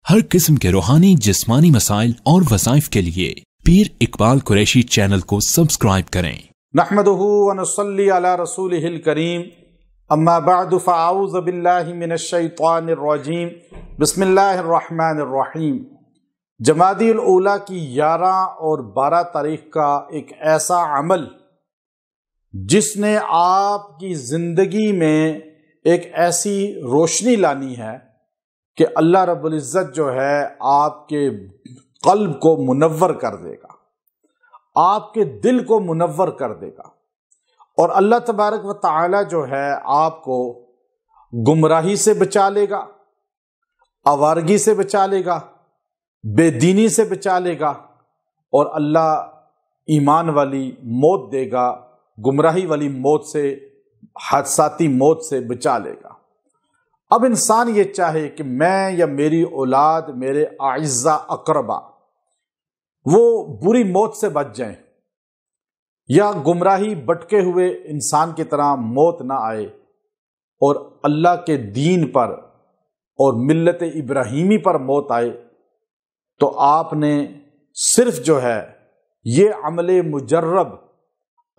हर किस्म के रूहानी जिस्मानी मसाइल और वज़ाइफ के लिए पीर इकबाल कुरैशी चैनल को सब्सक्राइब करें। नहमदुहु व नुसल्ली अला रसूलिहिल करीम, अम्मा बअदु फ़अऊज़ु बिल्लाहि मिनश शैतानिर रजीम, बिस्मिल्लाहिर रहमानिर रहीम। जमादियुल ऊला की 11 और 12 तारीख का एक ऐसा अमल जिसने आपकी ज़िंदगी में एक ऐसी रोशनी लानी है कि अल्लाह रब्बुल इज़्ज़त जो है आपके क़ल्ब को मुनव्वर कर देगा, आपके दिल को मुनव्वर कर देगा। और अल्लाह तबारक व तआला जो है आपको गुमराही से बचा लेगा, आवारगी से बचा लेगा, बेदीनी से बचा लेगा, और अल्लाह ईमान वाली मौत देगा, गुमराही वाली मौत से, हादसाती मौत से बचा लेगा। अब इंसान ये चाहे कि मैं या मेरी औलाद, मेरे आइज़ा अक़रबा वो बुरी मौत से बच जाएं, या गुमराही भटके हुए इंसान की तरह मौत ना आए और अल्लाह के दीन पर और मिल्लत इब्राहीमी पर मौत आए, तो आपने सिर्फ जो है ये अमले मुजर्रब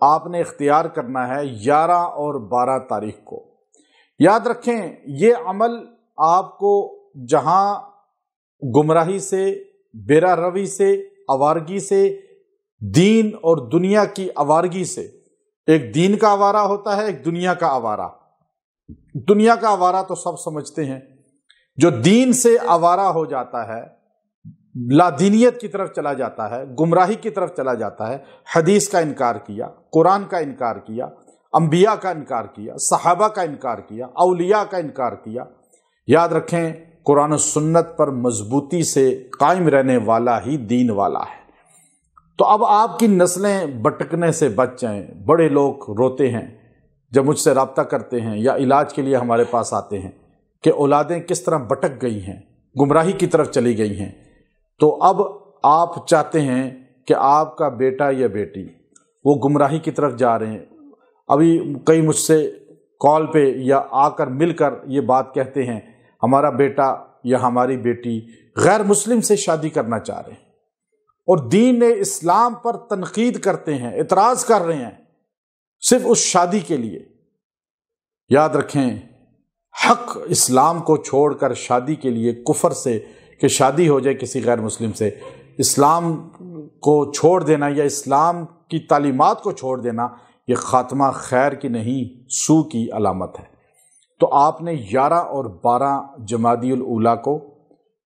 आपने इख्तियार करना है 11 और 12 तारीख को। याद रखें, ये अमल आपको जहां गुमराही से, बेरा रवी से, आवारगी से, दीन और दुनिया की आवारगी से, एक दीन का आवारा होता है, एक दुनिया का आवारा। दुनिया का आवारा तो सब समझते हैं, जो दीन से आवारा हो जाता है, लादीनियत की तरफ चला जाता है, गुमराही की तरफ चला जाता है, हदीस का इनकार किया, कुरान का इनकार किया, अंबिया का इनकार किया, सहाबा का इनकार किया, औलिया का इनकार किया। याद रखें, कुरान और सुन्नत पर मजबूती से कायम रहने वाला ही दीन वाला है। तो अब आपकी नस्लें भटकने से बच जाएं। बड़े लोग रोते हैं जब मुझसे रब्ता करते हैं या इलाज के लिए हमारे पास आते हैं कि औलादें किस तरह भटक गई हैं, गुमराही की तरफ चली गई हैं। तो अब आप चाहते हैं कि आपका बेटा या बेटी वो गुमराही की तरफ जा रहे हैं। अभी कई मुझसे कॉल पे या आकर मिलकर ये बात कहते हैं, हमारा बेटा या हमारी बेटी गैर मुस्लिम से शादी करना चाह रहे हैं और दीन इस्लाम पर तनकीद करते हैं, इतराज़ कर रहे हैं सिर्फ उस शादी के लिए। याद रखें, हक इस्लाम को छोड़कर शादी के लिए कुफर से कि शादी हो जाए किसी गैर मुस्लिम से, इस्लाम को छोड़ देना या इस्लाम की तालीमात को छोड़ देना, ये खात्मा खैर की नहीं सू की अलामत है। तो आपने 11 और 12 जमादियुल ऊला को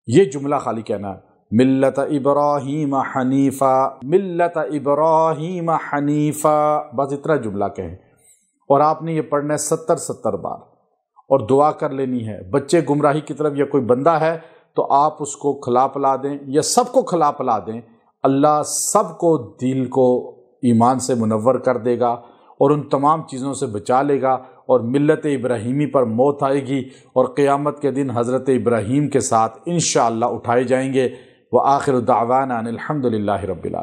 ये जुमला खाली कहना है, मिल्लत इब्राहीम हनीफ़ा, मिल्लत इब्राहीम हनीफ़ा, बस इतना जुमला कहें। और आपने ये पढ़ना है 70 बार और दुआ कर लेनी है। बच्चे गुमराही की तरफ या कोई बंदा है तो आप उसको खिला पिला दें या सबको खिला पिला दें, अल्लाह सबको दिल को ईमान से मुनव्वर कर देगा और उन तमाम चीज़ों से बचा लेगा और मिल्लत इब्राहीमी पर मौत आएगी और क़यामत के दिन हज़रत इब्राहीम के साथ इंशाअल्लाह उठाए जाएंगे। व आखिर दावाना अनिल हम्दुलिल्लाहि रब्बिल आलमीन।